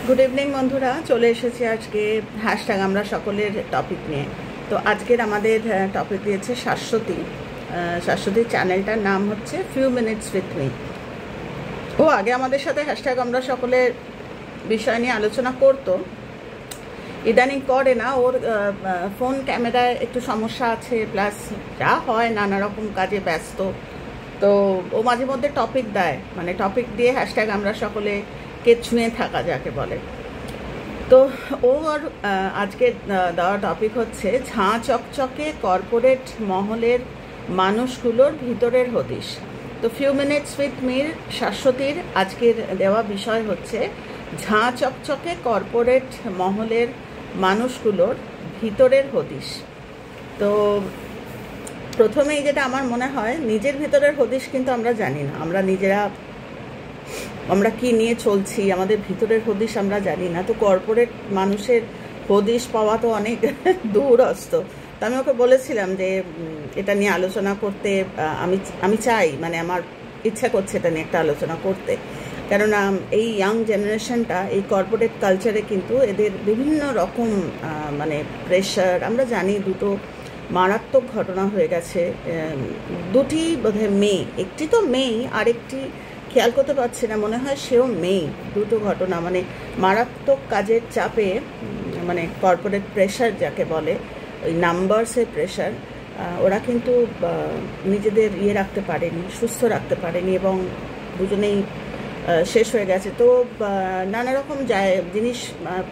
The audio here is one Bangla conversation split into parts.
গুড ইভিনিং বন্ধুরা, চলে এসেছি আজকে হ্যাশট্যাগ আমরা সকলের টপিক নিয়ে। তো আজকের আমাদের টপিক দিয়েছে শাশ্বতী। শাশ্বতীর চ্যানেলটার নাম হচ্ছে ফিউ মিনিটস উইথ মি। ও আগে আমাদের সাথে হ্যাশট্যাগ আমরা সকলের বিষয় নিয়ে আলোচনা করতো, ইদানিং করে না। ওর ফোন ক্যামেরায় একটু সমস্যা আছে, প্লাস যা হয় নানা রকম কাজে ব্যস্ত। তো ও মাঝে মধ্যে টপিক দেয়, মানে টপিক দিয়ে হ্যাশট্যাগ আমরা সকলে কে ছুঁয়ে থাকা যাকে বলে। তো ওর আজকে দেওয়া টপিক হচ্ছে ঝাঁ চকচকে কর্পোরেট মহলের মানুষগুলোর ভিতরের হদিশ। তো ফিউ মিনিটস উইথ মির শাশ্বতীর আজকের দেওয়া বিষয় হচ্ছে ঝাঁ চকচকে কর্পোরেট মহলের মানুষগুলোর ভিতরের হদিশ। তো প্রথমেই যেটা আমার মনে হয়, নিজের ভিতরের হদিশ কিন্তু আমরা জানি না। আমরা নিজেরা আমরা কি নিয়ে চলছি, আমাদের ভিতরের হদিশ আমরা জানি না। তো কর্পোরেট মানুষের হদিশ পাওয়া তো অনেক দূরস্থ। তো আমি ওকে বলেছিলাম যে এটা নিয়ে আলোচনা করতে আমি চাই, মানে আমার ইচ্ছা করছে এটা নিয়ে একটা আলোচনা করতে। কেননা এই ইয়াং জেনারেশনটা এই কর্পোরেট কালচারে কিন্তু এদের বিভিন্ন রকম মানে প্রেশার। আমরা জানি দুটো মারাত্মক ঘটনা হয়ে গেছে, দুটি বোধহয় মেয়ে, একটি তো মেয়ে, আরেকটি খেয়াল করতে পারছি না, মনে হয় সেও মেয়ে। দুটো ঘটনা মানে মারাত্মক কাজের চাপে, মানে কর্পোরেট প্রেশার যাকে বলে, ওই নাম্বারসের প্রেশার, ওরা কিন্তু নিজেদের রাখতে পারেনি, সুস্থ রাখতে পারেনি এবং দুজনেই শেষ হয়ে গেছে। তো নানা রকম জিনিস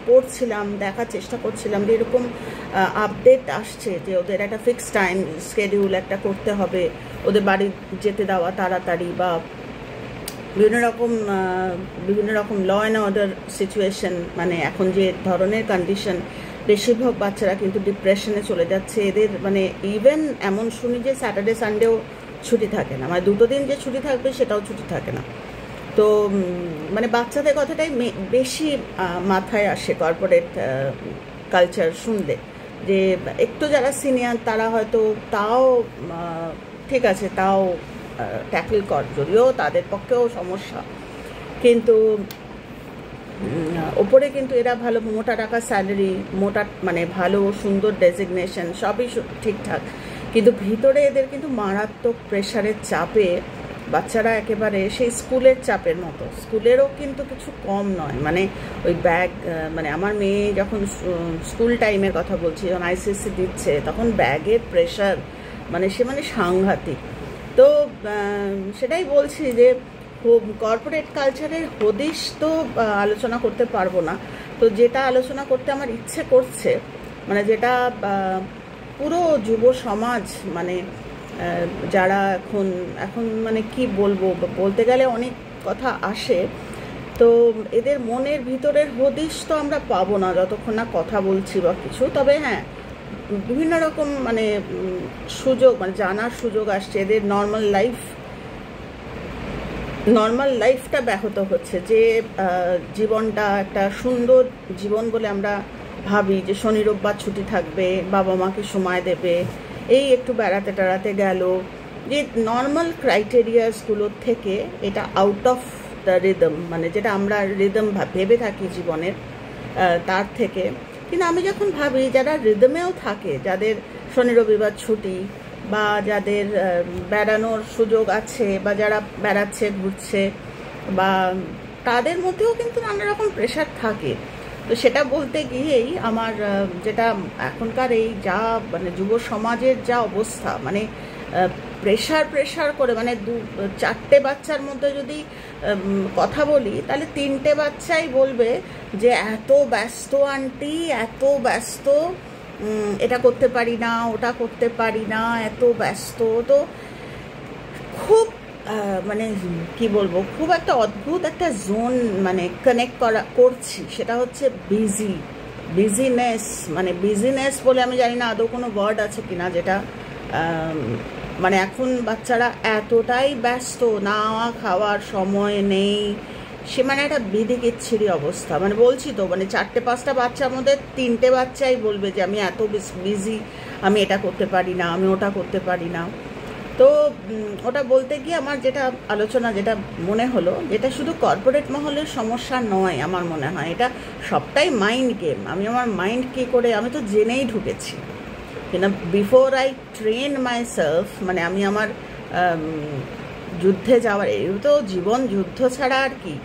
পড়ছিলাম, দেখার চেষ্টা করছিলাম যে এরকম আপডেট আসছে যে ওদের একটা ফিক্সড টাইম স্কেডিউল একটা করতে হবে, ওদের বাড়ি যেতে দেওয়া তাড়াতাড়ি, বা বিভিন্ন রকম ল অ্যান্ড অর্ডার সিচুয়েশন। মানে এখন যে ধরনের কন্ডিশন, বেশিরভাগ বাচ্চারা কিন্তু ডিপ্রেশনে চলে যাচ্ছে। এদের মানে ইভেন এমন শুনি যে স্যাটারডে সানডেও ছুটি থাকে না, মানে দুটো দিন যে ছুটি থাকবে সেটাও ছুটি থাকে না। তো মানে বাচ্চাদের কথাটাই বেশি মাথায় আসে কর্পোরেট কালচার শুনলে। যে একটু যারা সিনিয়র তারা হয়তো তাও ঠিক আছে, তাও ট্যাকল কর, যদিও তাদের পক্ষেও সমস্যা, কিন্তু ওপরে কিন্তু এরা ভালো মোটা টাকা স্যালারি, মোটা মানে ভালো সুন্দর ডেজিগনেশন, সবই ঠিকঠাক, কিন্তু ভিতরে এদের কিন্তু মারাত্মক প্রেশারের চাপে বাচ্চারা একেবারে সেই স্কুলের চাপের মতো। স্কুলেরও কিন্তু কিছু কম নয়, মানে ওই ব্যাগ, মানে আমার মেয়ে যখন স্কুল টাইমের কথা বলছি, যখন আইসিএসসি দিচ্ছে, তখন ব্যাগের প্রেশার মানে সে মানে সাংঘাতিক। তো সেটাই বলছি যে কর্পোরেট কালচারের হদিশ তো আলোচনা করতে পারবো না। তো যেটা আলোচনা করতে আমার ইচ্ছে করছে, মানে যেটা পুরো যুব সমাজ, মানে যারা এখন মানে কি বলবো, বলতে গেলে অনেক কথা আসে। তো এদের মনের ভিতরের হদিশ তো আমরা পাবো না যতক্ষণ না কথা বলছি বা কিছু। তবে হ্যাঁ, বিভিন্ন রকম মানে সুযোগ, মানে জানার সুযোগ আসছে। এদের নর্মাল লাইফটা ব্যাহত হচ্ছে। যে জীবনটা একটা সুন্দর জীবন বলে আমরা ভাবি, যে শনি রোববার ছুটি থাকবে, বাবা মাকে সময় দেবে, এই একটু বেড়াতে টেড়াতে গেল, যে নর্মাল ক্রাইটেরিয়াসগুলোর থেকে এটা আউট অফ দ্য রিদম, মানে যেটা আমরা রিদম ভেবে থাকি জীবনের, তার থেকে। কিন্তু আমি যখন ভাবি যারা রিদমেও থাকে, যাদের শনি রবিবার ছুটি, বা যাদের বেড়ানোর সুযোগ আছে, বা যারা বেড়াচ্ছে ঘুরছে, বা তাদের মধ্যেও কিন্তু নানা রকম প্রেশার থাকে। তো সেটা বলতে গিয়েই আমার যেটা এখনকার এই যা মানে যুব সমাজের যা অবস্থা, মানে প্রেশার করে, মানে চারটে বাচ্চার মধ্যে যদি কথা বলি, তাহলে তিনটে বাচ্চাই বলবে যে এত ব্যস্ত আন্টি, এত ব্যস্ত, এটা করতে পারি না, ওটা করতে পারি না, এত ব্যস্ত। তো খুব মানে কি বলবো, খুব একটা অদ্ভুত একটা জোন মানে কানেক্ট করছি, সেটা হচ্ছে বিজিনেস। মানে বিজিনেস বলে আমি জানি না আদৌ কোনো ওয়ার্ড আছে কিনা, যেটা মানে এখন বাচ্চারা এতটাই ব্যস্ত, নাওয়া খাওয়ার সময় নেই, সে মানে একটা বিধিকিচ্ছিরি অবস্থা। মানে বলছি তো, মানে 4-5টা বাচ্চার মধ্যে 3টে বাচ্চাই বলবে যে আমি এত বিজি, আমি এটা করতে পারি না, আমি ওটা করতে পারি না। তো ওটা বলতে গিয়ে আমার যেটা আলোচনা, যেটা মনে হলো, যেটা শুধু কর্পোরেট মহলের সমস্যা নয়, আমার মনে হয় এটা সবটাই মাইন্ড গেম। আমি আমার মাইন্ড কী করে, আমি তো জেনেই ঢুকেছি কিনা before I train my self, মানে আমি আমার যুদ্ধে যাওয়ার, এই তো জীবন যুদ্ধ ছাড়া আর কি,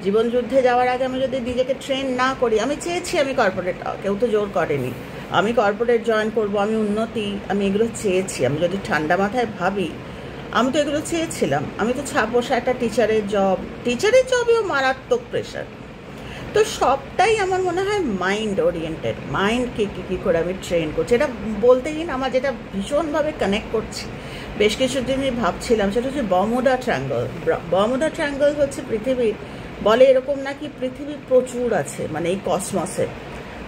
জীবন যুদ্ধে যাওয়ার আগে আমি যদি নিজেকে ট্রেন না করি, আমি চেয়েছি আমি কর্পোরেট, কেউ তো জোর করেনি আমি কর্পোরেট জয়েন করব, আমি উন্নতি, আমি এগুলো চেয়েছি। আমি যদি ঠান্ডা মাথায় ভাবি, আমি তো এগুলো চেয়েছিলাম। আমি তো ছাপোষা একটা টিচারের জবেও মারাত্মক প্রেশার। তো সবটাই আমার মনে হয় মাইন্ড ওরিয়েন্টেড, মাইন্ডকে কী করে আমি ট্রেন করছি। এটা বলতে গিয়ে আমার যেটা ভীষণভাবে কানেক্ট করছি, বেশ কিছুদিন ভাবছিলাম, সেটা হচ্ছে বারমুডা ট্রায়াঙ্গল। বারমুডা ট্রায়াঙ্গল হচ্ছে পৃথিবীর, বলে এরকম নাকি পৃথিবী প্রচুর আছে, মানে এই কসমসে।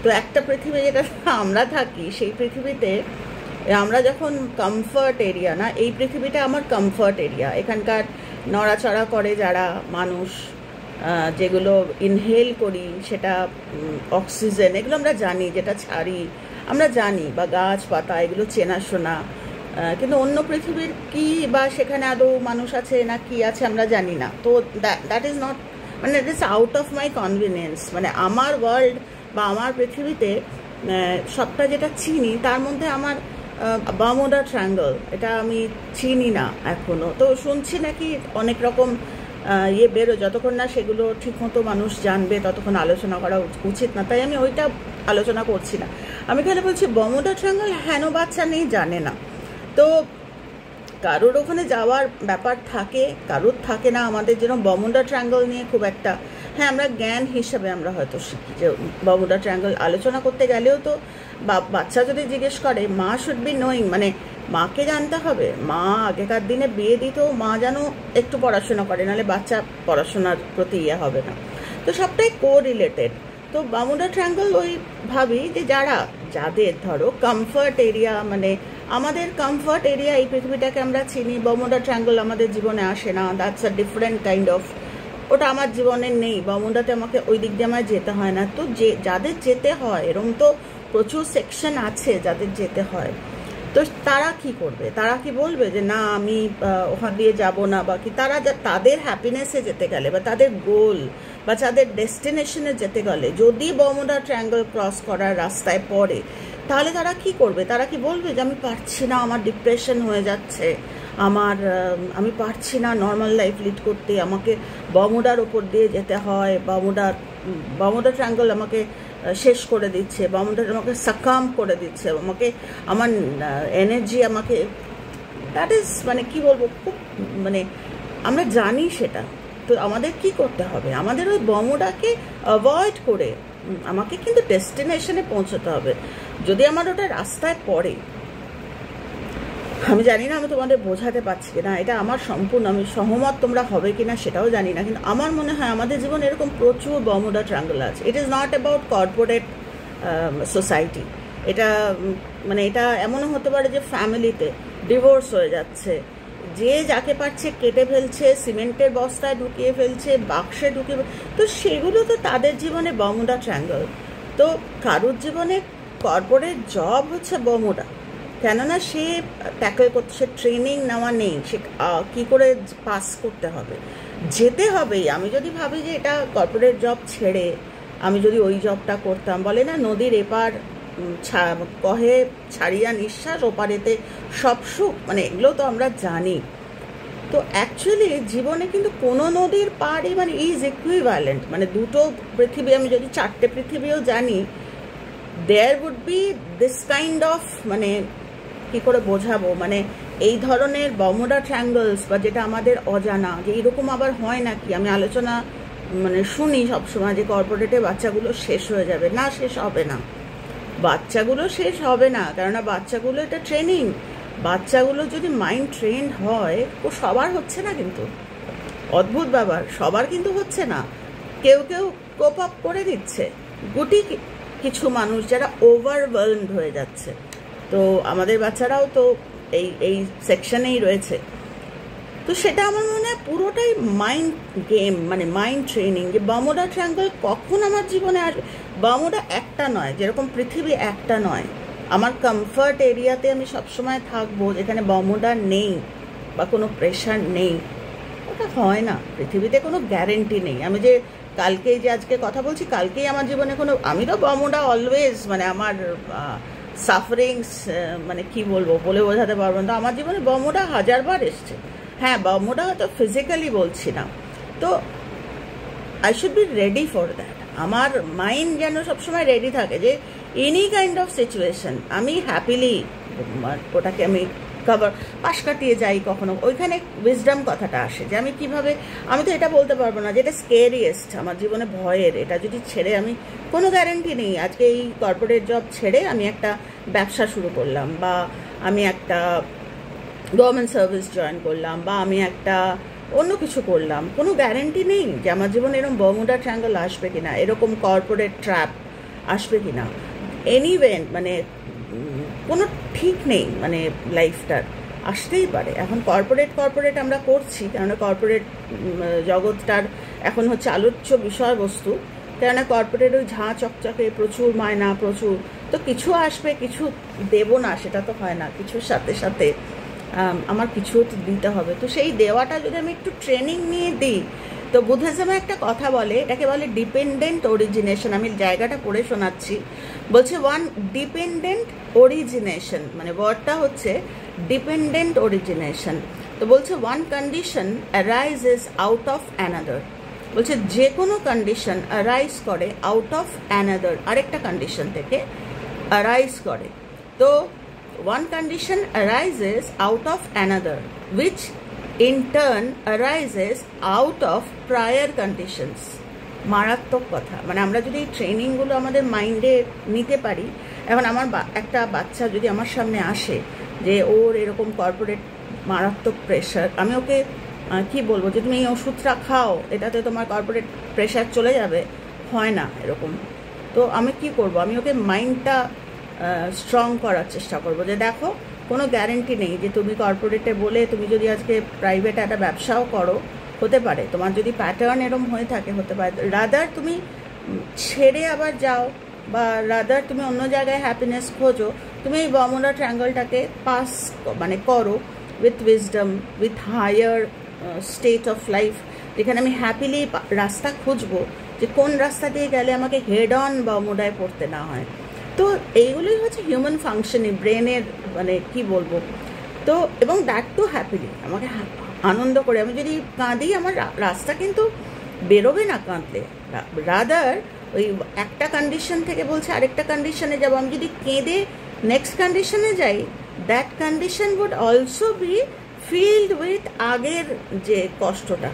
তো একটা পৃথিবী যেটা আমরা থাকি, সেই পৃথিবীতে আমরা যখন কমফর্ট এরিয়া, না এই পৃথিবীটা আমার কমফর্ট এরিয়া। এখানকার নড়াচড়া করে যারা মানুষ, যেগুলো ইনহেল করি, সেটা অক্সিজেন, এগুলো আমরা জানি, যেটা ছাড়ি আমরা জানি, বা গাছপাতা এগুলো চেনাশোনা। কিন্তু অন্য পৃথিবীর কি বা সেখানে আদৌ মানুষ আছে না কি আছে আমরা জানি না। তো দ্যাট ইজ নট, মানে it is out of my convenience. মানে আমার ওয়ার্ল্ড বা আমার পৃথিবীতে সবটা যেটা চিনি, তার মধ্যে আমার বারমুডা ট্রায়াঙ্গল এটা আমি চিনি না এখনও। তো শুনছি নাকি অনেক রকম বেরো, যতক্ষণ না সেগুলো ঠিকমতো মানুষ জানবে ততক্ষণ আলোচনা করা উচিত না, তাই আমি ওইটা আলোচনা করছি না। আমি এখানে বলছি বারমুডা ট্রায়াঙ্গল হেন বাচ্চা নেই জানে না। তো কারোর ওখানে যাওয়ার ব্যাপার থাকে, কারোর থাকে না। আমাদের যেরকম বারমুডা ট্রায়াঙ্গল নিয়ে খুব একটা, হ্যাঁ আমরা জ্ঞান হিসাবে আমরা হয়তো শিখি যে বারমুডা ট্রায়াঙ্গল আলোচনা করতে গেলেও তো বাচ্চা যদি জিজ্ঞেস করে, মা শুড বি নোয়িং, মানে মাকে জানতে হবে। মা আগেকার দিনে বিয়ে দিত, মা যেন একটু পড়াশোনা করে, নাহলে বাচ্চা পড়াশোনার প্রতি হবে না। তো সবটাই কোরিলেটেড। তো বারমুডা ট্রায়াঙ্গল ওই ভাবি যে যাদের ধরো কমফর্ট এরিয়া, মানে আমাদের কমফর্ট এরিয়া, এই পৃথিবীটাকে আমরা চিনি, বারমুডা ট্রায়াঙ্গল আমাদের জীবনে আসে না, that's a different kind of, ওটা আমার জীবনে নেই। বারমুডাতে আমাকে ওই দিক দিয়ে আমার যেতে হয় না। তো যাদের যেতে হয়, এরকম তো প্রচুর সেকশন আছে যাদের যেতে হয়। তো তারা কি করবে? তারা কি বলবে যে না আমি ওখান দিয়ে যাব না, বা কি তারা তাদের হ্যাপিনেসে যেতে গেলে, বা তাদের গোল বা তাদের ডেস্টিনেশনে যেতে গেলে যদি বারমুডা ট্রায়াঙ্গল ক্রস করার রাস্তায় পড়ে, তাহলে তারা কি করবে? তারা কি বলবে যে আমি পারছি না, আমার ডিপ্রেশন হয়ে যাচ্ছে, আমি পারছি না নর্মাল লাইফ লিড করতে, আমাকে বারমুডার ওপর দিয়ে যেতে হয়, বারমুডা ট্রায়াঙ্গল আমাকে শেষ করে দিচ্ছে, বারমুডা আমাকে সাকাম করে দিচ্ছে, আমাকে আমার এনার্জি আমাকে, দ্যাট ইজ, মানে কি বলবো, খুব, মানে আমরা জানি সেটা। তো আমাদের কি করতে হবে? আমাদের ওই বারমুডাকে অ্যাভয়েড করে আমাকে কিন্তু ডেস্টিনেশনে পৌঁছতে হবে। যদি আমার ওটা রাস্তায় পড়ে, আমি জানি না আমি তোমাদের বোঝাতে পারছি কিনা, এটা আমার সম্পূর্ণ, আমি সহমত তোমরা হবে কিনা সেটাও জানি না, কিন্তু আমার মনে হয় আমাদের জীবনে এরকম প্রচুর বারমুডা ট্রায়াঙ্গল আছে। It is not about corporate society. এটা মানে এটা এমনও হতে পারে যে ফ্যামিলিতে ডিভোর্স হয়ে যাচ্ছে, যে যাকে পারছে কেটে ফেলছে, সিমেন্টের বস্তায় ঢুকিয়ে ফেলছে, বাক্সে ঢুকিয়ে, তো সেগুলো তো তাদের জীবনে বারমুডা ট্রায়াঙ্গল। তো কারোর জীবনে কর্পোরেট জব হচ্ছে বারমুডা, কেননা সে ট্যাকল করতে, সে ট্রেনিং নেওয়া নেই, সে কী করে পাস করতে হবে, যেতে হবেই। আমি যদি ভাবি যে এটা কর্পোরেট জব ছেড়ে আমি যদি ওই জবটা করতাম, বলে না নদীর এপার কহে ছাড়িয়া নিঃশ্বাস, ওপারেতে সব সুখ, মানে এগুলো তো আমরা জানি। তো অ্যাকচুয়ালি জীবনে কিন্তু কোনো নদীর পাড়ই মানে ইজ ইকুইভ্যালেন্ট, মানে দুটো পৃথিবী, আমি যদি চারটে পৃথিবীও জানি, there would be this kind of, মানে কী করে বোঝাবো, মানে এই ধরনের বারমুডা ট্রায়াঙ্গলস, বা যেটা আমাদের অজানা, যে এইরকম আবার হয় নাকি। আমি আলোচনা মানে শুনি সবসময় যে কর্পোরেটে বাচ্চাগুলো শেষ হয়ে যাবে, না শেষ হবে না, বাচ্চাগুলো শেষ হবে না, কেননা বাচ্চাগুলো এটা ট্রেনিং। বাচ্চাগুলো যদি মাইন্ড ট্রেন্ড হয়, ও সবার হচ্ছে না, কিন্তু অদ্ভুত ব্যাপার, সবার কিন্তু হচ্ছে না, কেউ কেউ কোপ আপ করে দিচ্ছে, গুটি কিছু মানুষ যারা ওভারওয়েলমড হয়ে যাচ্ছে। তো আমাদের বাচ্চারাও তো এই সেকশনেই রয়েছে। তো সেটা আমার মনে হয় পুরোটাই মাইন্ড গেম, মানে মাইন্ড ট্রেনিং। যে বারমুডা ট্রায়াঙ্গল কখন আমার জীবনে আসবে, বারমুডা একটা নয়, যেরকম পৃথিবী একটা নয়। আমার কমফর্ট এরিয়াতে আমি সবসময় থাকবো, যেখানে বারমুডা নেই, বা কোনো প্রেশার নেই, ওটা হয় না। পৃথিবীতে কোনো গ্যারেন্টি নেই। আমি যে কালকেই যে আজকে কথা বলছি, কালকেই আমার জীবনে কোনো, আমি তো বর্মুডা অলওয়েজ, মানে আমার সাফারিংস মানে কি বলবো, বলে বোঝাতে পারবো না। তো আমার জীবনে বর্মুডা 1000 বার এসছে। হ্যাঁ, বর্মুডা হয়তো ফিজিক্যালি বলছি না, তো I should be ready for that. আমার মাইন্ড যেন সবসময় রেডি থাকে যে এনি কাইন্ড অফ সিচুয়েশন আমি হ্যাপিলি ওটাকে আমি পাশ কাটিয়ে যাই। কখনো ওইখানে উইজডম কথাটা আসে যে আমি কিভাবে, আমি তো এটা বলতে পারবো না যেটা স্কেরিয়েস্ট আমার জীবনে ভয়ের, এটা যদি ছেড়ে, আমি কোনো গ্যারেন্টি নেই আজকে এই কর্পোরেট জব ছেড়ে আমি একটা ব্যবসা শুরু করলাম, বা আমি একটা গভর্নমেন্ট সার্ভিস জয়েন করলাম, বা আমি একটা অন্য কিছু করলাম, কোনো গ্যারেন্টি নেই যে আমার জীবনে এরকম বর্মুডা ট্রায়াঙ্গল আসবে কিনা, এরকম কর্পোরেট ট্র্যাপ আসবে কিনা। এনিওয়ে, মানে কোনো ঠিক নেই, মানে লাইফটার আসতেই পারে। এখন কর্পোরেট আমরা করছি, কেননা কর্পোরেট জগৎটার এখন হচ্ছে আলোচ্য বিষয়বস্তু, কেননা কর্পোরেট ওই ঝাঁ চকচকে, প্রচুর মায়না, প্রচুর, তো কিছু আসবে, কিছু দেবো না সেটা তো হয় না, কিছুর সাথে সাথে আমার কিছুও তো দিতে হবে। তো সেই দেওয়াটা যদি আমি একটু ট্রেনিং নিয়ে দিই, তো বুদ্ধিজমে একটা কথা বলে, এটাকে বলে ডিপেন্ডেন্ট অরিজিনেশন। আমি জায়গাটা পড়ে শোনাচ্ছি। বলছে ওয়ান ডিপেন্ডেন্ট অরিজিনেশন, মানে ওয়ার্ডটা হচ্ছে ডিপেন্ডেন্ট অরিজিনেশন। তো বলছে one condition arises out of another. বলছে যে কোনো কন্ডিশন অ্যারাইজ করে আউট অফ অ্যানাদার, আরেকটা কন্ডিশন থেকে অ্যারাইজ করে। তো one condition arises out of another, which in turn arises out of prior conditions. মারাত্মক কথা, মানে আমরা যদি এই ট্রেনিংগুলো আমাদের মাইন্ডে নিতে পারি। এখন আমার একটা বাচ্চা যদি আমার সামনে আসে যে ওর এরকম কর্পোরেট মারাত্মক প্রেশার, আমি ওকে কি বলবো যে তুমি এই ওষুধটা খাও, এটাতে তোমার কর্পোরেট প্রেশার চলে যাবে, হয় না এরকম। তো আমি কি করব, আমি ওকে মাইন্ডটা স্ট্রং করার চেষ্টা করবো যে দেখো কোনো গ্যারেন্টি নেই যে তুমি কর্পোরেটে বলে তুমি যদি আজকে প্রাইভেটে একটা ব্যবসাও করো, হতে পারে তোমার যদি প্যাটার্ন এরম হয়ে থাকে, হতে পারে রাদার তুমি ছেড়ে আবার যাও, বা রাদার তুমি অন্য জায়গায় হ্যাপিনেস খোঁজো, তুমি এই বর্মুডা ট্রায়াঙ্গলটাকে পাস মানে করো with wisdom, with higher state of life, যেখানে আমি হ্যাপিলি রাস্তা খুঁজবো যে কোন রাস্তা দিয়ে গেলে আমাকে হেড অন বর্মুডায় পড়তে না হয়। তো এইগুলোই হচ্ছে হিউম্যান ফাংশনিং, ব্রেনের মানে কি বলবো। তো এবং দ্যাট টু হ্যাপিলি, আমাকে আনন্দ করে, আমি যদি কাঁদি আমার রাস্তা কিন্তু বেরোবে না কাঁদলে, রাদার ওই একটা কন্ডিশন থেকে বলছে আরেকটা কন্ডিশনে যাবো। আমি যদি কেঁদে নেক্সট কন্ডিশনে যাই, that condition would also be filled with আগের যে কষ্টটা।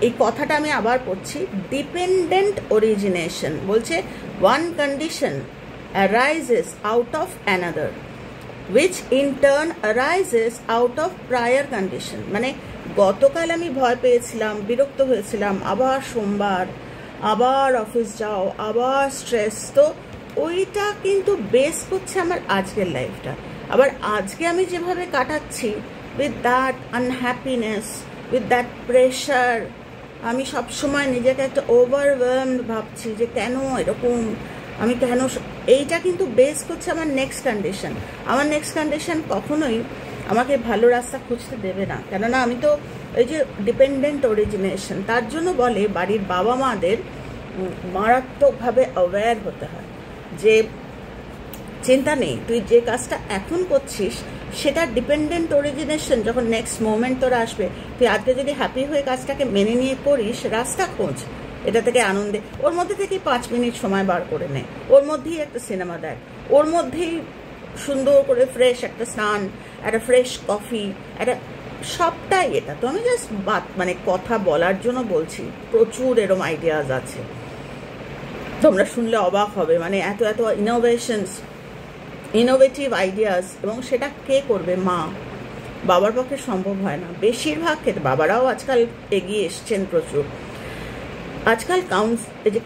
এই কথাটা আমি আবার পড়ছি, ডিপেন্ডেন্ট অরিজিনেশন। বলছে one condition arises out of another, which in turn arises out of prior condition. মানে গতকাল আমি ভয় পেয়েছিলাম, বিরক্ত হয়েছিলাম, আবার সোমবার, আবার অফিস যাও, আবার স্ট্রেস, তো ওইটা কিন্তু বেস করছে আমার আজকের লাইফটা। আবার আজকে আমি যেভাবে কাটাচ্ছি with that unhappiness, with that pressure, আমি সবসময় নিজেকে একটা ওভারওয়েলমড ভাবছি যে কেন এরকম, আমি কেন, এইটা কিন্তু বেস করছে আমার নেক্সট কন্ডিশন। আমার নেক্সট কন্ডিশন কখনোই আমাকে ভালো রাস্তা খুঁজতে দেবে না, কেননা আমি তো এই যে ডিপেন্ডেন্ট অরিজিনেশন, তার জন্য বলে বাড়ির বাবা মাদের মারাত্মকভাবে অ্যাওয়্যার হতে হয় যে চিন্তা নেই, তুই যে কাজটা এখন করছিস সেটা ডিপেন্ডেন্ট অরিজিনেশন, যখন নেক্সট মোমেন্ট তোরা আসবে, তুই আজকে যদি হ্যাপি হয়ে কাজটাকে মেনে নিয়ে করিস, রাস্তা খোঁজ এটা থেকে আনন্দে, ওর মধ্যে থেকে 5 মিনিট সময় বার করে নে, ওর মধ্যেই একটা সিনেমা দেখ, ওর মধ্যেই সুন্দর করে ফ্রেশ একটা স্নান, একটা ফ্রেশ কফি, একটা সবটাই। এটা তো আমি জাস্ট মানে কথা বলার জন্য বলছি, প্রচুর এরম আইডিয়াস আছে, তোমরা শুনলে অবাক হবে, মানে এত এত ইনোভেটিভ আইডিয়াস, এবং সেটা কে করবে? মা। বাবার পক্ষে সম্ভব হয় না বেশিরভাগ ক্ষেত্রে। বাবারাও আজকাল এগিয়ে এসছেন প্রচুর। আজকাল এই যে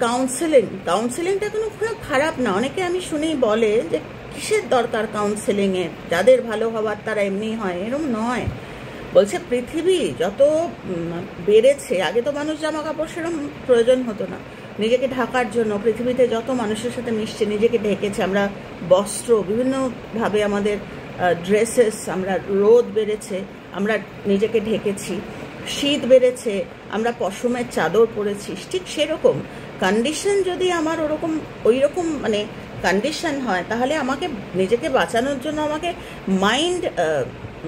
কাউন্সেলিংটা কোনো খারাপ না, অনেকে আমি শুনি বলে যে কিসের দরকার কাউন্সেলিংয়ের, যাদের ভালো হবার তারা এমনি হয়, এরকম নয়। বলছে পৃথিবী যত বেড়েছে, আগে তো মানুষ জামা কাপড় সেরকম প্রয়োজন হতো না, নিজেকে ঢাকার জন্য পৃথিবীতে যত মানুষের সাথে মিশছে, নিজেকে ঢেকেছে, আমরা বস্ত্র বিভিন্নভাবে আমাদের ড্রেসেস, আমরা রোদ বেড়েছে, আমরা নিজেকে ঢেকেছি, শীত বেড়েছে আমরা পশমের চাদর পরেছি, ঠিক সেরকম কন্ডিশন যদি আমার ওই রকম মানে কন্ডিশন হয়, তাহলে আমাকে নিজেকে বাঁচানোর জন্য আমাকে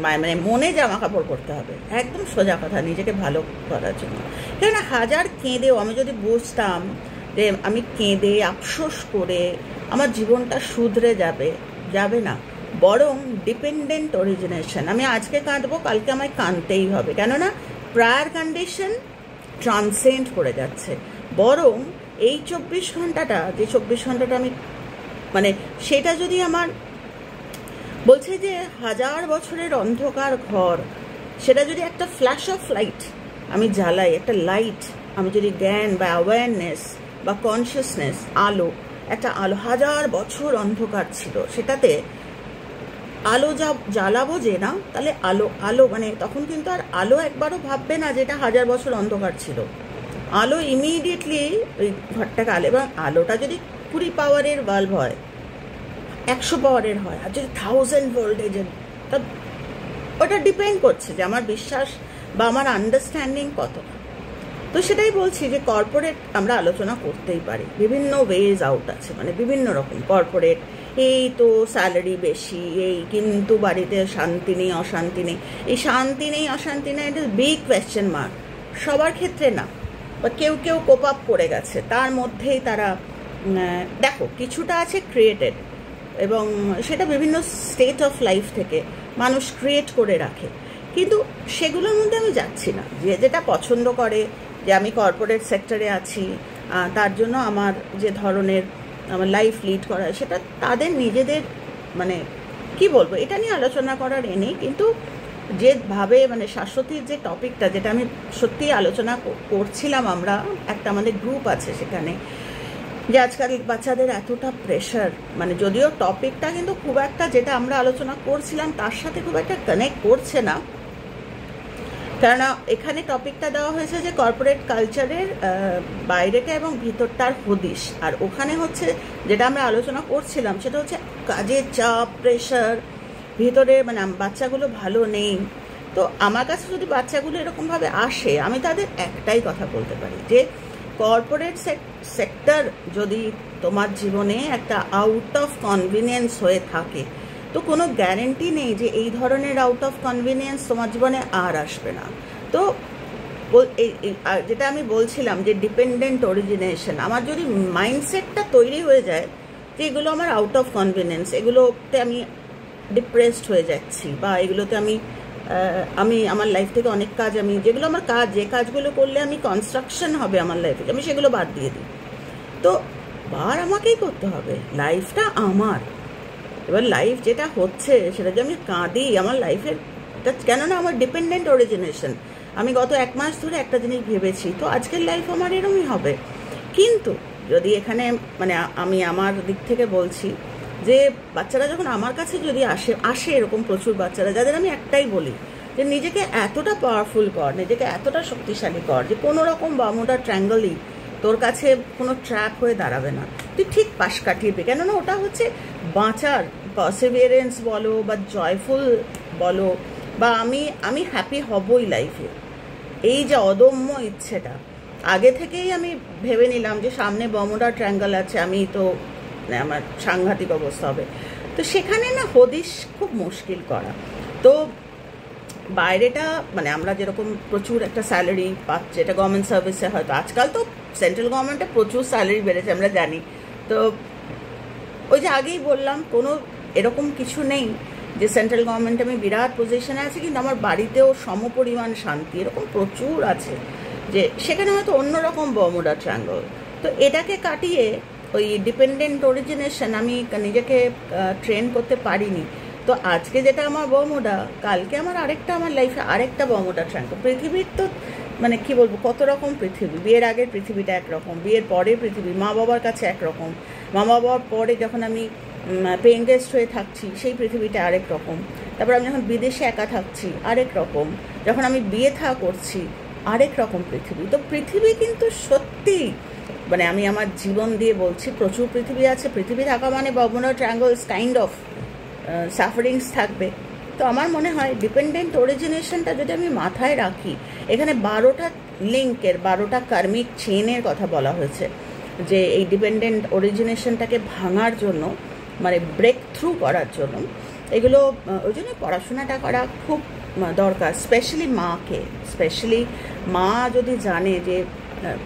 মানে মনে জামা কাপড় পরতে হবে, একদম সোজা কথা, নিজেকে ভালো করার জন্য। কেননা হাজার কেঁদেও আমি যদি বুঝতাম যে আমি কেঁদে আফসোস করে আমার জীবনটা শুধরে যাবে না, বরং ডিপেন্ডেন্ট অরিজিনেশন, আমি আজকে কাঁদবো কালকে আমায় কাঁদতেই হবে, কেননা প্রায়ার কন্ডিশন ট্রান্সেন্ড করে যাচ্ছে। বরং এই 24 ঘন্টাটা, যে 24 ঘন্টাটা আমি মানে সেটা যদি আমার বলছে যে 1000 বছরের অন্ধকার ঘর, সেটা যদি একটা ফ্ল্যাশ অফ লাইট আমি জ্বালাই, একটা লাইট আমি যদি জ্ঞান বা অ্যাওয়ারনেস বা কনসিয়াসনেস, একটা আলো, 1000 বছর অন্ধকার ছিল, সেটাতে আলো জ্বালাবো যে না, তাহলে আলো মানে তখন কিন্তু আর আলো একবারও ভাববে না যেটা 1000 বছর অন্ধকার ছিল। আলো ইমিডিয়েটলি ওই ঘরটাকে এবং আলোটা যদি 20 পাওয়ারের বাল্ব হয়, 100 পাওয়ারের হয়, আর যদি 1000 ভোল্টেজের, তা ওটা ডিপেন্ড করছে যে আমার বিশ্বাস বা আমার আন্ডারস্ট্যান্ডিং কতটা। তো সেটাই বলছি যে কর্পোরেট আমরা আলোচনা করতেই পারি, বিভিন্ন ওয়েজ আউট আছে, মানে বিভিন্ন রকম কর্পোরেট, এই তো স্যালারি বেশি, এই কিন্তু বাড়িতে শান্তি নেই, অশান্তি নেই, এই শান্তি নেই অশান্তি নেই, এটা বিগ কোয়েশ্চেন মার্ক, সবার ক্ষেত্রে না, বা কেউ কোপ আপ করে গেছে, তার মধ্যেই তারা দেখো কিছুটা আছে ক্রিয়েটেড, এবং সেটা বিভিন্ন স্টেট অফ লাইফ থেকে মানুষ ক্রিয়েট করে রাখে, কিন্তু সেগুলোর মধ্যে আমি যাচ্ছি না। যেটা পছন্দ করে যে আমি কর্পোরেট সেক্টরে আছি, তার জন্য আমার যে ধরনের আমার লাইফ লিড করা, সেটা তাদের নিজেদের মানে কি বলবো, এটা নিয়ে আলোচনা করার নেই, কিন্তু যেভাবে মানে শাশ্বতীর যে টপিকটা, যেটা আমি সত্যিই আলোচনা করছিলাম, আমরা একটা আমাদের গ্রুপ আছে সেখানে, যে আজকাল বাচ্চাদের এতটা প্রেশার, মানে যদিও টপিকটা কিন্তু খুব একটা যেটা আমরা আলোচনা করছিলাম তার সাথে খুব একটা কানেক্ট করছে না, কেননা এখানে টপিকটা দেওয়া হয়েছে যে কর্পোরেট কালচারের বাইরেটা এবং ভিতরটার হদিশ, আর ওখানে হচ্ছে যেটা আমরা আলোচনা করছিলাম সেটা হচ্ছে কাজের চাপ, প্রেশার, ভিতরে মানে বাচ্চাগুলো ভালো নেই। তো আমার কাছে যদি বাচ্চাগুলো এরকমভাবে আসে, আমি তাদের একটাই কথা বলতে পারি যে কর্পোরেট সেক্টর যদি তোমার জীবনে একটা আউট অফ কনভিনিয়েন্স হয়ে থাকে, তো কোনো গ্যারেন্টি নেই যে এই ধরনের আউট অফ কনভিনিয়েন্স তোমার জীবনে আর আসবে না। তো যেটা আমি বলছিলাম যে ডিপেন্ডেন্ট অরিজিনেশন, আমার যদি মাইন্ডসেটটা তৈরি হয়ে যায় যে এগুলো আমার আউট অফ কনভিনিয়েন্স, এগুলোতে আমি ডিপ্রেসড হয়ে যাচ্ছি, বা এগুলোতে আমি আমার লাইফ থেকে অনেক কাজ, আমি যেগুলো আমার কাজ, যে কাজগুলো করলে আমি কনস্ট্রাকশন হবে আমার লাইফে, আমি সেগুলো বাদ দিয়ে দিই। তো আমাকেই করতে হবে, লাইফটা আমার। এবার লাইফ যেটা হচ্ছে সেটা যে আমি কাঁদি আমার লাইফের, কেননা আমার ডিপেন্ডেন্ট অরিজিনেশন, আমি গত 1 মাস ধরে একটা জিনিস ভেবেছি, তো আজকের লাইফ আমার এরকমই হবে। কিন্তু যদি এখানে মানে আমি আমার দিক থেকে বলছি যে বাচ্চারা যখন আমার কাছে যদি আসে এরকম প্রচুর বাচ্চারা, যাদের আমি একটাই বলি যে নিজেকে এতটা পাওয়ারফুল কর, নিজেকে এতটা শক্তিশালী কর যে কোনো রকম বামুডা ট্রায়াঙ্গলই তোর কাছে কোনো ট্র্যাপ হয়ে দাঁড়াবে না, তুই ঠিক পাশ কাটিয়ে পে। কেননা ওটা হচ্ছে বাঁচার পারসিভিয়ারেন্স বলো বা জয়ফুল বলো, বা আমি হ্যাপি হবই লাইফে, এই যে অদম্য ইচ্ছেটা, আগে থেকেই আমি ভেবে নিলাম যে সামনে বামুডা ট্রায়াঙ্গল আছে, আমি তো আমার সাংঘাতিক অবস্থা হবে। তো সেখানে না হদিশ খুব মুশকিল করা। তো বাইরেটা মানে আমরা যেরকম প্রচুর একটা স্যালারি পাচ্ছি, এটা গভর্নমেন্ট সার্ভিসে, হয়তো আজকাল তো সেন্ট্রাল গভর্নমেন্টে প্রচুর স্যালারি বেড়েছে আমরা জানি। তো ওই যে আগেই বললাম, কোনো এরকম কিছু নেই যে সেন্ট্রাল গভর্নমেন্টে আমি বিরাট পজিশনে আছি কিন্তু আমার বাড়িতেও সমপরিমাণ শান্তি, এরকম প্রচুর আছে যে সেখানে হয়তো অন্যরকম বারমুডা ট্রায়াঙ্গল। তো এটাকে কাটিয়ে ওই ডিপেন্ডেন্ট অরিজিনেশন আমি নিজেকে ট্রেন করতে পারিনি। তো আজকে যেটা আমার বারমুডা, কালকে আমার লাইফে আরেকটা বারমুডা ট্রায়াঙ্গল। পৃথিবীর তো মানে কি বলবো, কত রকম পৃথিবী। বিয়ের আগের পৃথিবীটা একরকম, বিয়ের পরের পৃথিবী মা বাবার কাছে একরকম, মা বাবার পরে যখন আমি পেইং গেস্ট হয়ে থাকছি সেই পৃথিবীটা আরেক রকম, তারপর আমি যখন বিদেশে একা থাকছি আরেক রকম, যখন আমি বিয়ে থা করছি আরেক রকম পৃথিবী। তো পৃথিবী কিন্তু সত্যি মানে আমি আমার জীবন দিয়ে বলছি প্রচুর পৃথিবী আছে। পৃথিবী থাকা মানে বারমুডা ট্রায়াঙ্গলস কাইন্ড অফ সাফারিংস থাকবে, তো আমার মনে হয় ডিপেন্ডেন্ট অরিজিনেশনটা যদি আমি মাথায় রাখি, এখানে 12টা লিঙ্কের 12টা কার্মিক চেনের কথা বলা হয়েছে, যে এই ডিপেন্ডেন্ট অরিজিনেশনটাকে ভাঙার জন্য, মানে ব্রেক থ্রু করার জন্য এগুলো, ওই জন্য পড়াশোনাটা করা খুব দরকার। স্পেশালি মা যদি জানে যে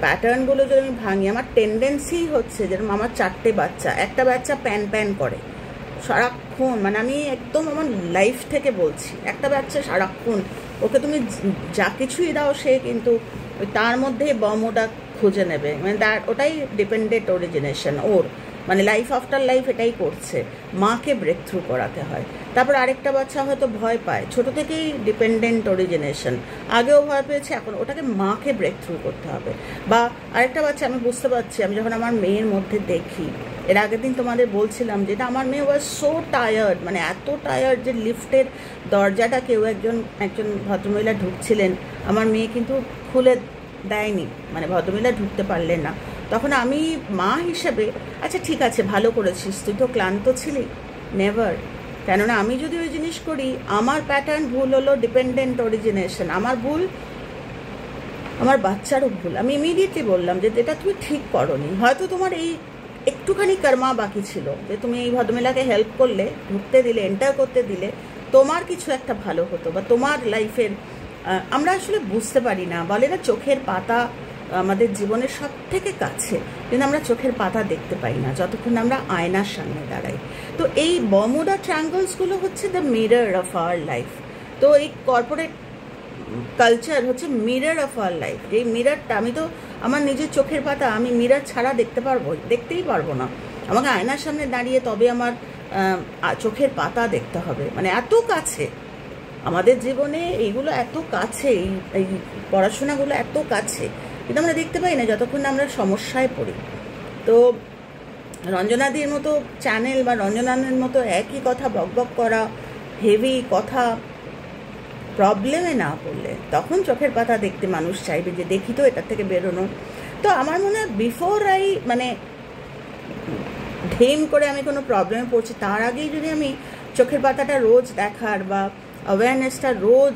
প্যাটার্নগুলো যদি আমি ভাঙি, আমার টেন্ডেন্সি হচ্ছে যেরকম আমার 4টে বাচ্চা, একটা বাচ্চা প্যান প্যান করে সারাক্ষণ, মানে আমি একদম আমার লাইফ থেকে বলছি, একটা বাচ্চা সারাক্ষণ, ওকে তুমি যা কিছুই দাও সে কিন্তু তার মধ্যে বমোটা খুঁজে নেবে, মানে ওটাই ডিপেন্ডেন্ট অরিজিনেশন ওর, মানে লাইফ আফটার লাইফ এটাই করছে। মাকে ব্রেক থ্রু করাতে হয়। তারপর আরেকটা বাচ্চা হয়তো ভয় পায়, ছোটো থেকেই ডিপেন্ডেন্ট অরিজিনেশন, আগেও ভয় পেয়েছে, এখন ওটাকে মাকে ব্রেক থ্রু করতে হবে। বা আরেকটা বাচ্চা, আমি বুঝতে পারছি, আমি যখন আমার মেয়ের মধ্যে দেখি, এর আগের দিন তোমাদের বলছিলাম যেটা আমার মেয়ে ওয়াজ সো টায়ার্ড, মানে এত টায়ার্ড যে লিফটের দরজাটা কেউ একজন ভদ্রমহিলা ঢুকছিলেন, আমার মেয়ে কিন্তু খুলে দেয়নি, মানে ভদ্রমহিলা ঢুকতে পারলেন না। তখন আমি মা হিসেবে, আচ্ছা ঠিক আছে, ভালো করেছিস, তুই তো ক্লান্ত ছিলি, নেভার, কেননা আমি যদি ওই জিনিস করি, আমার প্যাটার্ন ভুল হলো ডিপেন্ডেন্ট অরিজিনেশন, আমার ভুল, আমার বাচ্চারও ভুল। আমি ইমিডিয়েটলি বললাম যে এটা তুমি ঠিক করোনি, হয়তো তোমার এই একটুখানি কর্মা বাকি ছিল, যে তুমি এই ভদ্রমহিলাকে হেল্প করলে, ঢুকতে দিলে, এন্টার করতে দিলে, তোমার কিছু একটা ভালো হতো, বা তোমার লাইফের, আমরা আসলে বুঝতে পারি না, বলে না চোখের পাতা আমাদের জীবনের সব থেকে কাছে, কিন্তু আমরা চোখের পাতা দেখতে পাই না যতক্ষণ আমরা আয়নার সামনে দাঁড়াই। তো এই বমুডা ট্রায়াঙ্গলসগুলো হচ্ছে the mirror of our life. তো এই কর্পোরেট কালচার হচ্ছে মিরর অফ আওয়ার লাইফ। এই মিররটা, আমি তো আমার নিজের চোখের পাতা আমি মিরর ছাড়া দেখতেই পারবো না, আমাকে আয়নার সামনে দাঁড়িয়ে তবে আমার চোখের পাতা দেখতে হবে, মানে এত কাছে আমাদের জীবনে এইগুলো, এত কাছে, এই পড়াশোনাগুলো এত কাছে, কিন্তু আমরা দেখতে পাই না যতক্ষণ আমরা সমস্যায় পড়ি। তো রঞ্জনাদির মতো চ্যানেল বা রঞ্জনানের মতো একই কথা বকবক করা, হেভি কথা, প্রবলেমে না পড়লে তখন চোখের পাতা দেখতে মানুষ চাইবে, যে দেখি তো এটার থেকে বেরোনো। তো আমার মনে হয় বিফোর মানে ঢেম করে আমি কোনো প্রবলেমে পড়ছি, তার আগেই যদি আমি চোখের পাতাটা রোজ দেখার বা অ্যাওয়ারনেসটা রোজ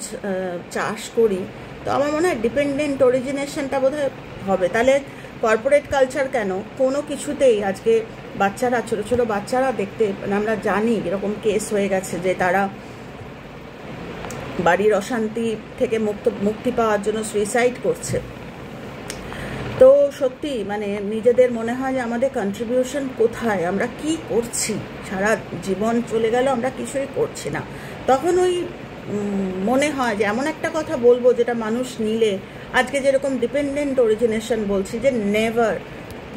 চাষ করি, তো আমার মনে হয় ডিপেন্ডেন্ট অরিজিনেশনটা বোধহয় হবে। তাহলে কর্পোরেট কালচার কেন, কোনো কিছুতেই আজকে বাচ্চারা, ছোটো ছোটো বাচ্চারা দেখতে, মানে আমরা জানি এরকম কেস হয়ে গেছে যে তারা বাড়ির অশান্তি থেকে মুক্তি পাওয়ার জন্য সুইসাইড করছে। তো সত্যি মানে নিজেদের মনে হয় যে আমাদের কন্ট্রিবিউশন কোথায়, আমরা কি করছি, সারা জীবন চলে গেল আমরা কিছুই করছি না। তখন ওই মনে হয় যে এমন একটা কথা বলবো যেটা মানুষ নিলে, আজকে যেরকম ডিপেন্ডেন্ট অরিজিনেশন বলছি, যে নেভার,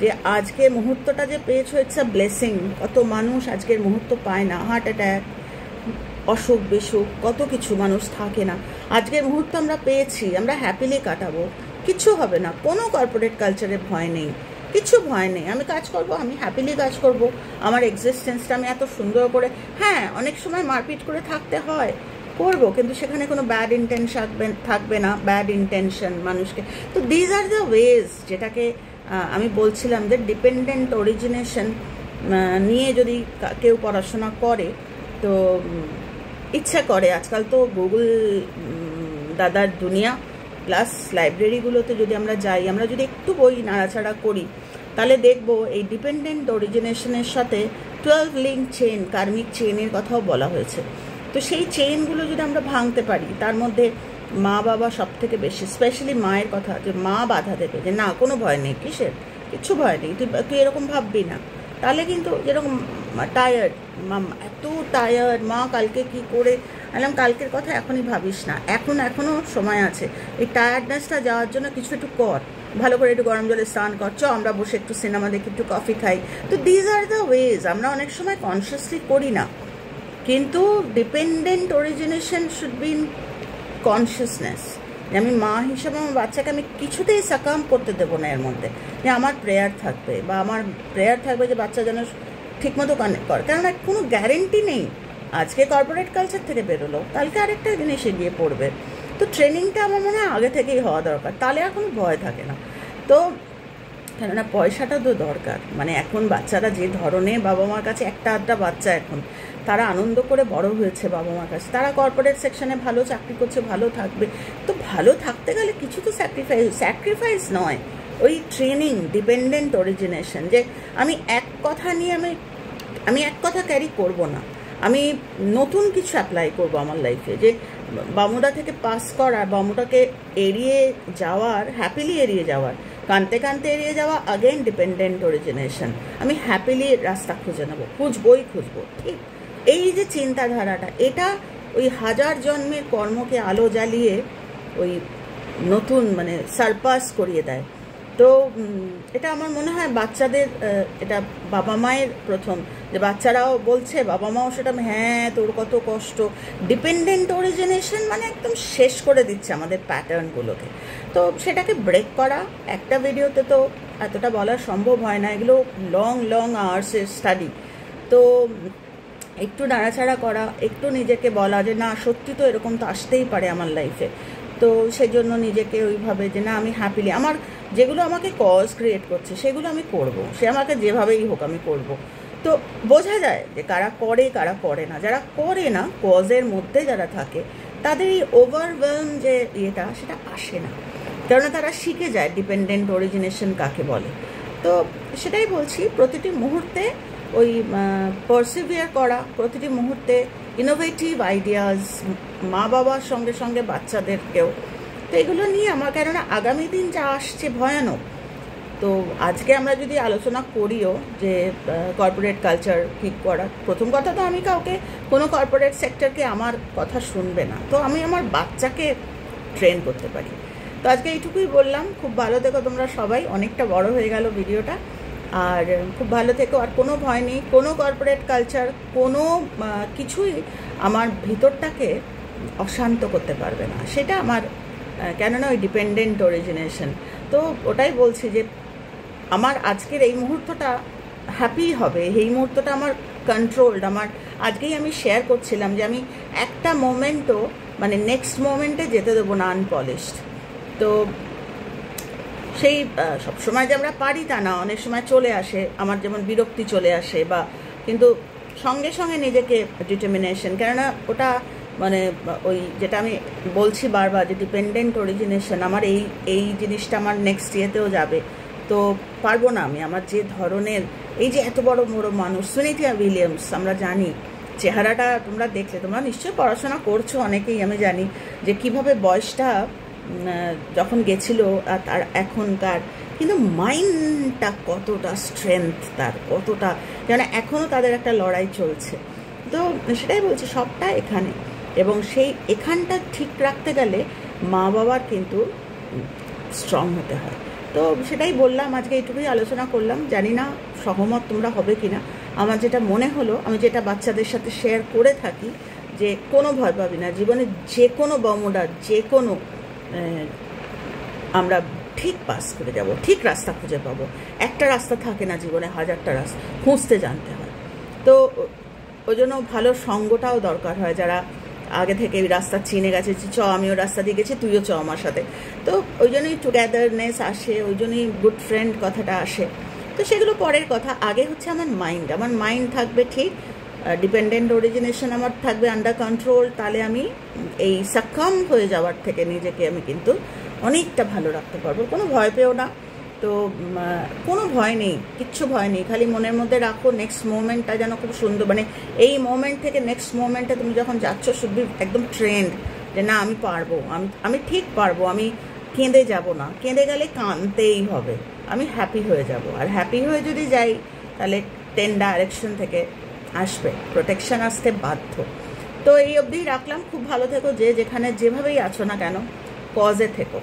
যে আজকের মুহূর্তটা যে পেয়েছো, ইটস আ ব্লেসিং। কত মানুষ আজকের মুহূর্ত পায় না, হার্ট অ্যাটাক, অসুখ বিসুখ, কত কিছু মানুষ থাকে না। আজকের মুহূর্ত আমরা পেয়েছি, আমরা হ্যাপিলি কাটাবো, কিছু হবে না, কোনো কর্পোরেট কালচারে ভয় নেই, কিছু ভয় নেই। আমি কাজ করব, আমি হ্যাপিলি কাজ করব, আমার এক্সিস্টেন্সটা আমি এত সুন্দর করে, হ্যাঁ অনেক সময় মারপিট করে থাকতে হয়, করব, কিন্তু সেখানে কোনো ব্যাড ইন্টেনশন থাকবে না, ব্যাড ইন্টেনশন মানুষকে। তো দিজ আর দ্য ওয়েজ, যেটাকে আমি বলছিলাম যে ডিপেন্ডেন্ট অরিজিনেশন নিয়ে যদি কেউ পড়াশোনা করে, তো ইচ্ছা করে, আজকাল তো গুগল দাদার দুনিয়া, প্লাস লাইব্রেরিগুলোতে যদি আমরা যাই, আমরা যদি একটু বই নাড়াচাড়া করি, তাহলে দেখব এই ডিপেন্ডেন্ট অরিজিনেশনের সাথে 12 লিঙ্ক চেন, কার্মিক চেনের কথাও বলা হয়েছে। তো সেই চেনগুলো যদি আমরা ভাঙতে পারি, তার মধ্যে মা বাবা সব থেকে বেশি, স্পেশালি মায়ের কথা, যে মা বাধা দেবে যে না কোনো ভয় নেই, কিসের, কিচ্ছু ভয় নেই, তুই এরকম ভাববি না, তাহলে কিন্তু যেরকম টায়ার্ড, এত টায়ার্ড, মা কালকে কি করে এলাম, কালকের কথা এখনই ভাবিস না, এখনও সময় আছে, এই টায়ার্ডনেসটা যাওয়ার জন্য কিছু একটু কর, ভালো করে একটু গরম জলে স্নান কর, আমরা বসে একটু সিনেমা দেখি, একটু কফি খাই। তো দিজ আর দ্য ওয়েজ, আমরা অনেক সময় কনসিয়াসলি করি না, কিন্তু dependent origination should be in consciousness. আমি মা হিসাবে আমার বাচ্চাকে আমি কিছুতেই সাকাম করতে দেবো না এর মধ্যে, যে আমার প্রেয়ার থাকবে, বা আমার প্রেয়ার থাকবে যে বাচ্চা যেন ঠিকমতো কানেক্ট করে, কেননা কোনো গ্যারেন্টি নেই, আজকে কর্পোরেট কালচার থেকে বেরোলো, কালকে আরেকটা জিনিস এগিয়ে পড়বে। তো ট্রেনিংটা আমার মনে হয় আগে থেকেই হওয়া দরকার, তাহলে আর কোনো ভয় থাকে না। তো কেননা পয়সাটা তো দরকার। মানে এখন বাচ্চারা যে ধরনের, বাবা মার কাছে একটা আধটা বাচ্চা, এখন তারা আনন্দ করে বড় হয়েছে বাবা মার কাছে, তারা কর্পোরেট সেকশনে ভালো চাকরি করছে, ভালো থাকবে। তো ভালো থাকতে গেলে কিছু তো স্যাক্রিফাইস নয়, ওই ট্রেনিং, ডিপেন্ডেন্ট অরিজিনেশন, যে আমি এক কথা নিয়ে আমি এক কথা ক্যারি করব না, আমি নতুন কিছু অ্যাপ্লাই করব আমার লাইফে। যে বামুডা থেকে পাস করা, বামুডাকে এড়িয়ে যাওয়ার, হ্যাপিলি এড়িয়ে যাওয়ার, কানতে কানতে এড়িয়ে যাওয়া, আগেন ডিপেন্ডেন্ট অরিজিনেশন, আমি হ্যাপিলি রাস্তা খুঁজে নেবো, খুঁজবো। ঠিক এই যে চিন্তাধারাটা, এটা ওই হাজার জন্মের কর্মকে আলো জ্বালিয়ে ওই নতুন মানে সারপাস করিয়ে দেয়। তো এটা আমার মনে হয় বাচ্চাদের, এটা বাবা মায়ের প্রথম, যে বাচ্চারাও বলছে, বাবা মাও সেটা, হ্যাঁ তোর কত কষ্ট। ডিপেন্ডেন্ট অরিজিনেশন মানে একদম শেষ করে দিচ্ছে আমাদের প্যাটার্নগুলোকে। তো সেটাকে ব্রেক করা একটা ভিডিওতে তো এতটা বলা সম্ভব হয় না, এগুলো লং আওয়ার্সের স্টাডি। তো একটু নাড়াচাড়া করা, একটু নিজেকে বলা যে না সত্যি তো এরকম তো আসতেই পারে আমার লাইফে। তো সেই জন্য নিজেকে ওইভাবে যে না আমি হ্যাপিলি, আমার যেগুলো আমাকে কজ ক্রিয়েট করছে সেগুলো আমি করব, সে আমাকে যেভাবেই হোক আমি করব। তো বোঝা যায় যে কারা করে কারা করে না। যারা করে না, কজের মধ্যে যারা থাকে, তাদের এই ওভারওয়েলম যে ইয়েটা সেটা আসে না, কেননা তারা শিখে যায় ডিপেন্ডেন্ট অরিজিনেশন কাকে বলে। তো সেটাই বলছি, প্রতিটি মুহূর্তে ওই পারসিভিয়ার করা, প্রতিটি মুহূর্তে ইনোভেটিভ আইডিয়াস, মা বাবার সঙ্গে সঙ্গে বাচ্চাদেরকেও। তো এগুলো নিয়ে আমার, কেননা আগামী দিন যা আসছে ভয়ানক। তো আজকে আমরা যদি আলোচনা করিও যে কর্পোরেট কালচার ঠিক করা, প্রথম কথা তো আমি কাউকে, কোনো কর্পোরেট সেক্টরকে আমার কথা শুনবে না, তো আমি আমার বাচ্চাকে ট্রেন করতে পারি। তো আজকে এইটুকুই বললাম। খুব ভালো থেকো তোমরা সবাই, অনেকটা বড় হয়ে গেল ভিডিওটা, আর খুব ভালো থেকো। আর কোনো ভয় নেই, কোনো কর্পোরেট কালচার কোনো কিছুই আমার ভিতরটাকে অশান্ত করতে পারবে না, সেটা আমার, কেননা ওই ডিপেন্ডেন্ট অরিজিনেশন। তো ওটাই বলছি যে আমার আজকের এই মুহূর্তটা হ্যাপি হবে, এই মুহূর্তটা আমার কন্ট্রোলড। আমার আজকেই আমি শেয়ার করছিলাম যে আমি একটা মোমেন্টও মানে নেক্সট মোমেন্টে যেতে দেবো না আনপলিশড। তো সেই সবসময় যে আমরা পারি তা না, অনেক সময় চলে আসে, আমার যেমন বিরক্তি চলে আসে, বা কিন্তু সঙ্গে সঙ্গে নিজেকে ডিটারমিনেশন, কেননা ওটা মানে ওই যেটা আমি বলছি বারবার যে ডিপেন্ডেন্ট অরিজিনেশন, আমার এই জিনিসটা আমার নেক্সট ইয়েতেও যাবে। তো পারবো না আমি, আমার যে ধরনের, এই যে এত বড় বড় মানুষ, সুনিতা উইলিয়ামস, আমরা জানি চেহারাটা, তোমরা দেখলে, তোমরা নিশ্চয়ই পড়াশোনা করছো অনেকেই, আমি জানি যে কিভাবে বয়সটা যখন গেছিল আর তার এখনকার, কিন্তু মাইন্ডটা কতটা স্ট্রেংথ তার, কতটা, যেন এখনও তাদের একটা লড়াই চলছে। তো সেটাই বলছি, সবটা এখানে, এবং সেই এখানটা ঠিক রাখতে গেলে মা বাবার কিন্তু স্ট্রং হতে হয়। তো সেটাই বললাম, আজকে এইটুকুই আলোচনা করলাম। জানি না সহমত তোমরা হবে কিনা। আমার যেটা মনে হলো, আমি যেটা বাচ্চাদের সাথে শেয়ার করে থাকি, যে কোনো ভয় পাবি না, জীবনে যে কোনো বমুডা, যে কোনো আমরা ঠিক পাস করে যাব, ঠিক রাস্তা খুঁজে পাবো। একটা রাস্তা থাকে না জীবনে, হাজারটা রাস্তা খুঁজতে জানতে হয়। তো ওই জন্য ভালো সঙ্গটাও দরকার হয়, যারা আগে থেকে ওই রাস্তা চিনে গেছে, চ আমিও রাস্তা দিয়ে গেছি, তুইও চ আমার সাথে। তো ওই জন্যই টুগেদারনেস আসে, ওই জন্যই গুড ফ্রেন্ড কথাটা আসে। তো সেগুলো পরের কথা, আগে হচ্ছে আমার মাইন্ড থাকবে ঠিক, ডিপেন্ডেন্ট অরিজিনেশন আমার থাকবে আন্ডার কন্ট্রোল, তাহলে আমি এই সাকাম হয়ে যাওয়ার থেকে নিজেকে আমি কিন্তু অনেকটা ভালো রাখতে পারবো। কোনো ভয় পেও না, তো কোনো ভয় নেই, কিচ্ছু ভয় নেই, খালি মনের মধ্যে রাখো নেক্সট মোমেন্টটা যেন খুব সুন্দর, মানে এই মোমেন্ট থেকে নেক্সট মোমেন্টে তুমি যখন যাচ্ছ শুড বি একদম ট্রেন্ড, যে না আমি পারবো, আমি ঠিক পারবো, আমি কেঁদে যাব না, কেঁদে গেলে কাঁদতেই হবে, আমি হ্যাপি হয়ে যাব। আর হ্যাপি হয়ে যদি যাই, তাহলে 10 ডাইরেকশন থেকে আসবে, প্রোটেকশন আসতে বাধ্য। তো এই অবধিই রাখলাম। খুব ভালো থেকো, যে যেখানে যেভাবেই আছো না কেন, কজে থেকো।